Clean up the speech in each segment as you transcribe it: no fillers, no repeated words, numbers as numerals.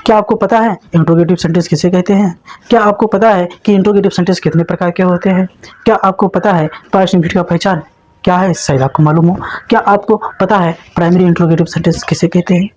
क्या आपको पता है इंट्रोगेटिव सेंटेंस किसे कहते हैं? क्या आपको पता है कि इंट्रोगेटिव सेंटेंस कितने प्रकार के होते हैं? क्या आपको पता है पास्ट इंफिनिटिव का पहचान क्या है? शायद आपको मालूम हो। क्या आपको पता है प्राइमरी इंट्रोगेटिव सेंटेंस किसे कहते हैं?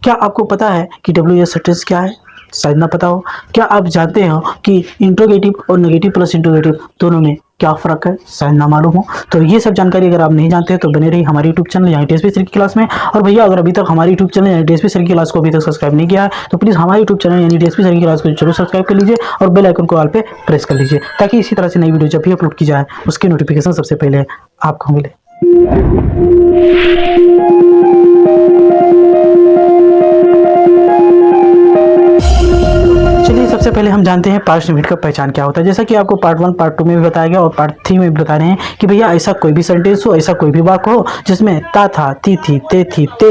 क्या आपको पता है कि WH सेंटेंस क्या है? शायद ना पता हो। क्या आप जानते हो कि इंट्रोगेटिव और नेगेटिव प्लस इंट्रोगेटिव दोनों में क्या फ़र्क है? शायद ना मालूम हो। तो ये सब जानकारी अगर आप नहीं जानते तो बने रही हमारे यूट्यूब चैनल यानी टीएसपी सर की क्लास में। और भैया अगर अभी तक हमारे यूट्यूब चैनल यानी टीएसपी सर की क्लास को अभी तक सब्सक्राइब नहीं किया है तो प्लीज़ हमारे यूट्यूब चैनल यानी टीएसपी सर की क्लास को जरूर सब्सक्राइब कर लीजिए और बेल आइकन को ऑल पे प्रेस कर लीजिए ताकि इसी तरह से नई वीडियो जब भी अपलोड की जाए उसकी नोटिफिकेशन सबसे पहले आपको मिले। सबसे पहले हम जानते हैं पास्ट इंफिनिटिव का पहचान क्या होता है। जैसा कि आपको पार्ट 1 पार्ट 2 में भी बताया गया और पार्ट 3 में भी बता रहे हैं कि भैया ऐसा कोई भी सेंटेंस हो, ऐसा कोई भी वाक्य हो जिसमें ता था, ती थी, ते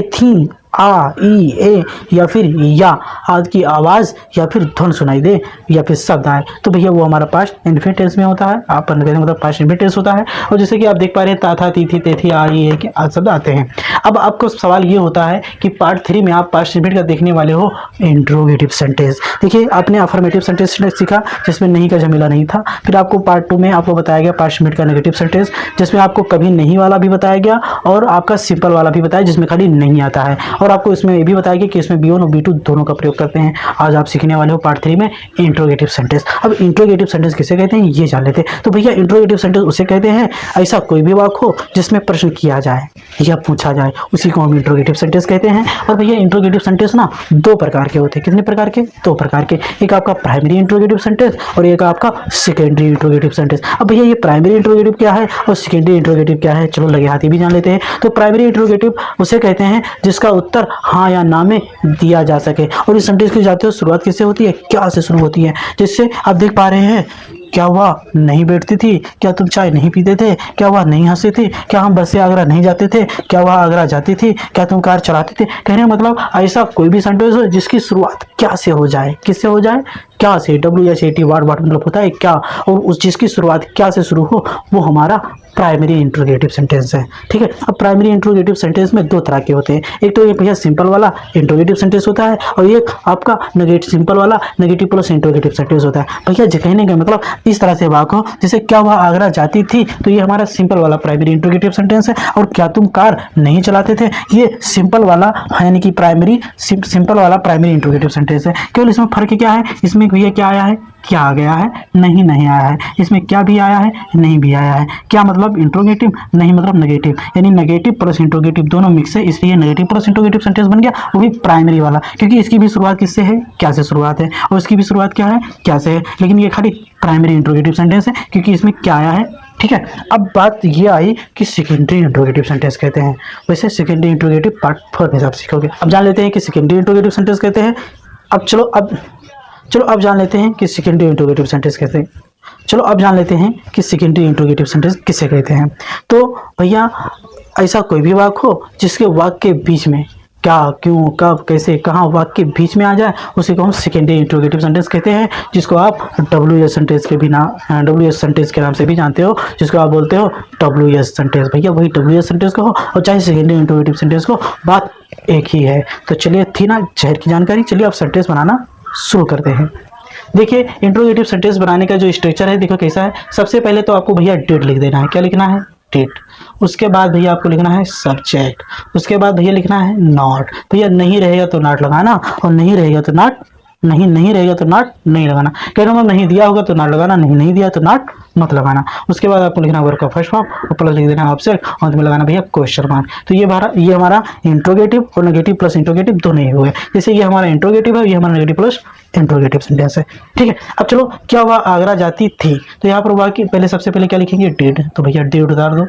थी, आ, ई, ए या फिर या आदि की आवाज़ या फिर ध्वनि सुनाई दे या फिर शब्द आए तो भैया वो हमारा पास्ट इंफिनिटिव टेंस में होता है। आप मतलब पास्ट इंफिनिटिव टेंस होता है। और जैसे कि आप देख पा रहे हैं ता था, ती थी, ते थी, आ, ई, ए के आदि शब्द आते हैं। अब आपको सवाल ये होता है कि पार्ट 3 में आप पास्ट इंफिनिटिव का देखने वाले हो इंट्रोगेटिव सेंटेंस। देखिए आपने अफर्मेटिव सेंटेंस सीखा जिसमें नहीं का झमेला नहीं था। फिर आपको पार्ट 2 में आपको बताया गया पास्ट इंफिनिटिव का नेगेटिव सेंटेंस जिसमें आपको कभी नहीं वाला भी बताया गया और आपका सिंपल वाला भी बताया जिसमें खाली नहीं आता है। और आपको इसमें ये भी बताया गया कि इसमें B1 और B2 दोनों का प्रयोग करते हैं। आज आप सीखने वाले हो पार्ट 3 में इंट्रोगेटिव सेंटेंस। अब इंट्रोगेटिव सेंटेंस किसे कहते हैं ये जान लेते हैं। तो भैया इंट्रोगेटिव सेंटेंस उसे कहते हैं ऐसा कोई भी वाक्य हो जिसमें प्रश्न किया जाए या पूछा जाए उसी को हम इंट्रोगेटिव सेंटेंस कहते हैं। और भैया इंट्रोगेटिव सेंटेंस ना दो प्रकार के होते हैं। कितने प्रकार के? दो प्रकार के। एक आपका प्राइमरी इंट्रोगेटिव सेंटेंस और एक आपका सेकेंडरी इंट्रोगेटिव सेंटेंस। अब भैया ये प्राइमरी इंट्रोगेटिव क्या है और सेकेंडरी इंट्रोगेटिव क्या है, चलो लगे हाथी भी जान लेते हैं। तो प्राइमरी इंट्रोगेटिव उसे कहते हैं जिसका उत्तर हाँ या ना में दिया जा सके। और इस सेंटेंस की जाते हो शुरुआत किससे होती है, क्या से शुरू होती है। जिससे आप देख पा रहे हैं क्या वह नहीं बैठती थी, क्या तुम चाय नहीं पीते थे, क्या वह नहीं हंसते थे, क्या हम बस से आगरा नहीं जाते थे, क्या वह आगरा जाती थी, क्या तुम कार चलाते थे। कहने का मतलब ऐसा कोई भी सेंटेंस हो जिसकी शुरुआत क्या से हो जाए, किससे हो जाए, क्या से। WHAT वाट मतलब होता है क्या, और उस जिसकी शुरुआत क्या से शुरू हो वो हमारा प्राइमरी इंट्रोगेटिव सेंटेंस है। ठीक है। अब प्राइमरी इंट्रोगेटिव सेंटेंस में दो तरह के होते हैं। एक तो ये भैया सिंपल वाला इंट्रोगेटिव सेंटेंस होता है और एक आपका नेगेटिव सिंपल वाला नेगेटिव प्लस इंट्रोगेटिव सेंटेंस होता है। भैया कहने का मतलब इस तरह से वाक्य हो जैसे क्या वह आगरा जाती थी तो ये हमारा सिंपल वाला प्राइमरी इंट्रोगेटिव सेंटेंस है। और क्या तुम कार नहीं चलाते थे ये सिंपल वाला यानी कि प्राइमरी सिंपल वाला प्राइमरी इंट्रोगेटिव सेंटेंस है। केवल इसमें फर्क क्या है, इसमें भैया क्या आया है, क्या आ गया है, नहीं नहीं आया है। इसमें क्या भी आया है, नहीं भी आया है। क्या मतलब इंट्रोगेटिव, नहीं मतलब नेगेटिव, यानी नेगेटिव प्लस इंट्रोगेटिव दोनों मिक्स है इसलिए नेगेटिव प्लस इंट्रोगेटिव सेंटेंस बन गया, वो भी प्राइमरी वाला। क्योंकि इसकी भी शुरुआत किससे है, क्या से शुरुआत है, और इसकी भी शुरुआत क्या है, क्या से है। लेकिन ये खाली प्राइमरी इंट्रोगेटिव सेंटेंस है क्योंकि इसमें क्या आया है। ठीक है। अब बात ये आई कि सेकेंडरी इंट्रोगेटिव सेंटेंस कहते हैं। वैसे सेकेंडरी इंट्रोगेटिव पार्ट 4 में आप सीखोगे। अब जान लेते हैं कि सेकेंडरी इंट्रोगेटिव सेंटेंस कहते हैं। अब जान लेते हैं कि सेकेंडरी इंट्रोगेटिव सेंटेंस कैसे हैं। चलो अब जान लेते हैं कि सेकेंडरी इंट्रोगेटिव सेंटेंस किसे कहते हैं। तो भैया ऐसा कोई भी वाक्य हो जिसके वाक्य के बीच में क्या, क्यों, कब, कैसे, कहाँ वाक्य के बीच में आ जाए उसी को हम सेकेंडरी इंट्रोगेटिव सेंटेंस कहते हैं। जिसको आप WH सेंटेंस के बिना WH सेंटेंस के नाम से भी जानते हो, जिसको आप बोलते हो WH सेंटेंस। भैया वही WH सेंटेंस को हो और चाहे सेकेंडरी इंट्रोगेटिव सेंटेंस को, बात एक ही है। तो चलिए थी ना जहर की जानकारी, चलिए अब सेंटेंस बनाना शुरू करते हैं। देखिए इंट्रोगेटिव सेंटेंस बनाने का जो स्ट्रक्चर है देखो कैसा है। सबसे पहले तो आपको भैया डेट लिख देना है। क्या लिखना है, डेट। उसके बाद भैया आपको लिखना है सब्जेक्ट। उसके बाद भैया लिखना है नॉट। भैया नहीं रहेगा तो नॉट लगाना और नहीं रहेगा तो नॉट नहीं रहेगा तो नॉट नहीं लगाना। कहना मतलब नहीं दिया होगा तो नॉट लगाना, नहीं दिया तो नॉट मत लगाना। उसके बाद आपको लिखना वर्ब का फर्स्ट फॉर्म और प्लस लिख देना ऑब्जेक्ट और अंत में लगाना भैया क्वेश्चन मार्क। तो ये हमारा इंट्रोगेटिव और नेगेटिव प्लस इंट्रोगेटिव दोनों ही हुए। जैसे ये हमारा इंट्रोगेटिव है, ये हमारा नेगेटिव प्लस इंट्रोगेटिव सेंटेंस है। ठीक है। अब चलो क्या हुआ, आगरा जाती थी तो यहाँ पर वाक्य पहले सबसे पहले क्या लिखेंगे, डेड। तो भैया डेड उतार दो।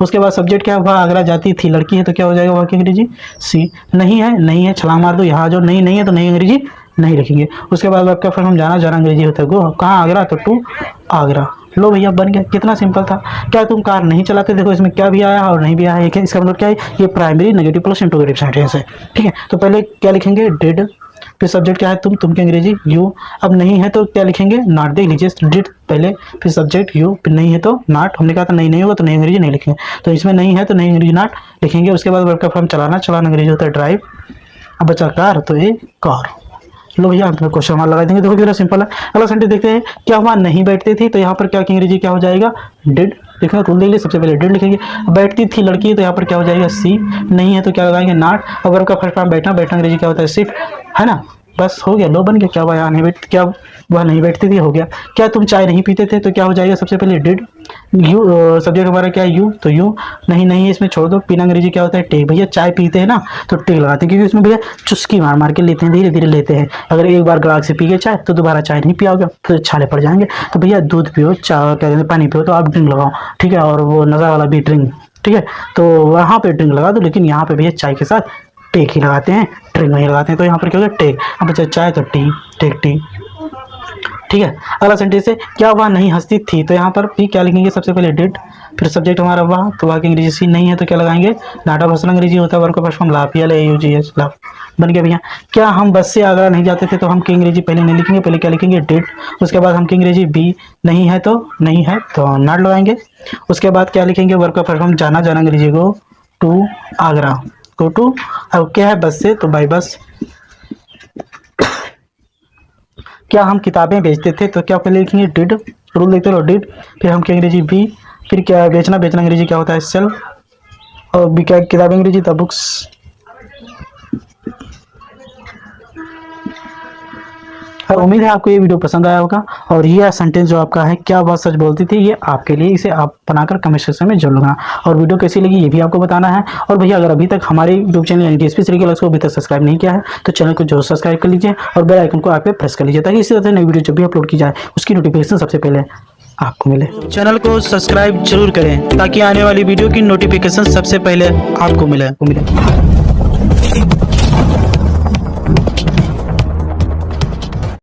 उसके बाद सब्जेक्ट क्या हुआ, आगरा जाती थी, लड़की है तो क्या हो जाएगा वाक्य अंग्रेजी सी। नहीं है छलांग मार दो। यहाँ जो नहीं है तो नहीं अंग्रेजी नहीं लिखेंगे। उसके बाद आपका फिर हम जाना अंग्रेजी होता है गो। कहाँ आगरा, तो टू आगरा। लो भैया बन गया। कितना सिंपल था। क्या तुम कार नहीं चलाते, देखो इसमें क्या भी आया और नहीं भी आया है। इसका मतलब क्या है, ये primary negative plus interrogative sentence है। ठीक है। तो पहले क्या लिखेंगे, डेड। फिर सब्जेक्ट क्या है, तुम की अंग्रेजी यू। अब नहीं है तो क्या लिखेंगे, नॉट। देख लीजिए डेड पहले, फिर सब्जेक्ट यू, फिर नहीं है तो नॉट। हमने कहा था नहीं होगा तो नहीं अंग्रेजी नहीं लिखेंगे, तो इसमें नहीं है तो नहीं अंग्रेजी नॉट लिखेंगे। उसके बाद वर्ब का फॉर्म चलाना अंग्रेजी होता है ड्राइव। अब बचा कार तो ए कार। लो भैया अंत में क्वेश्चन मार्क लगा देंगे। देखो कितना सिंपल है। अगला सेंटेंस देखते हैं, क्या हुआ नहीं बैठती थी, तो यहाँ पर क्या की अंग्रेजी क्या हो जाएगा, डिड। देखना रूल देख लीजिए, सबसे पहले डिड लिखेंगे। बैठती थी लड़की, तो यहाँ पर क्या हो जाएगा, सी। नहीं है तो क्या लगाएंगे, नॉट। अगर का फर्स्ट फॉर्म बैठना, बैठना अंग्रेजी क्या होता है, सिट, है ना। बस हो गया, लो बन गया। क्या हुआ यहाँ नहीं बैठ, क्या वह नहीं बैठती थी, हो गया। क्या तुम चाय नहीं पीते थे, तो क्या हो जाएगा, सबसे पहले डिड। यू सब्जेक्ट हमारा क्या है, यू, तो यू। नहीं नहीं है इसमें छोड़ दो। पीना अंग्रेजी क्या होता है, टेक। भैया चाय पीते हैं ना तो टेक लगाते हैं, क्योंकि इसमें भैया चुस्की मार मार के लेते हैं, धीरे धीरे लेते हैं। अगर एक बार ग्लास से पी के चाय तो दोबारा चाय नहीं पियाओगे, फिर छाले पड़ जाएंगे। तो भैया दूध पियो, चाय क्या कहते हैं, पानी पियो, तो आप ड्रिंक लगाओ, ठीक है। और वो नज़ा वाला भी ड्रिंक, ठीक है। तो वहाँ पे ड्रिंक लगा दो, लेकिन यहाँ पे भैया चाय के साथ टेक ही लगाते हैं, ड्रिंक नहीं लगाते हैं। तो यहाँ पर क्या होगा, टेक। अब बचा चाय तो टी, टेक टी, ठीक है। अगला सेंटेंस है, क्या वह नहीं हंसती थी, तो यहाँ पर भी क्या लिखेंगे, सबसे पहले डिड। फिर सब्जेक्ट हमारा वह, तो वह की अंग्रेजी सी। नहीं है तो क्या लगाएंगे, नाटा भसल अंग्रेजी होता है, वर्क का first form laugh, LAUGH, laugh. बन गया भैया। क्या हम बस से आगरा नहीं जाते थे, तो हम की अंग्रेजी पहले नहीं लिखेंगे, पहले क्या लिखेंगे, डिड। उसके बाद हम की अंग्रेजी बी। नहीं है तो नॉट लगाएंगे। उसके बाद क्या लिखेंगे, वर्क का फर्स्ट फॉर्म जाना, जाना अंग्रेजी go to Agra, go to. अब क्या है बस से, तो बाई बस। क्या हम किताबें बेचते थे, तो क्या पहले लिखेंगे, डिड। रूल देखते रहो, डिड। फिर हम की अंग्रेजी बी। फिर क्या बेचना, बेचना अंग्रेजी क्या होता है, सेल। और भी क्या किताबें अंग्रेजी, द बुक्स। और उम्मीद है आपको ये वीडियो पसंद आया होगा। और ये सेंटेंस जो आपका है, क्या वह सच बोलती थी, ये आपके लिए, इसे आप बनाकर कमेंट सेक्शन में जरूर लिखना। और वीडियो कैसी लगी ये भी आपको बताना है। और भैया अगर अभी तक हमारे यूट्यूब चैनल यानी DSP Curriculum को अभी तक सब्सक्राइब नहीं किया है, तो चैनल को जरूर सब्सक्राइब कर लीजिए और बेल आइकन को आप पे प्रेस कर लीजिए, ताकि इसी तरह से नई वीडियो जब भी अपलोड की जाए उसकी नोटिफिकेशन सबसे पहले आपको मिले। चैनल को सब्सक्राइब जरूर करें, ताकि आने वाली वीडियो की नोटिफिकेशन सबसे पहले आपको मिले।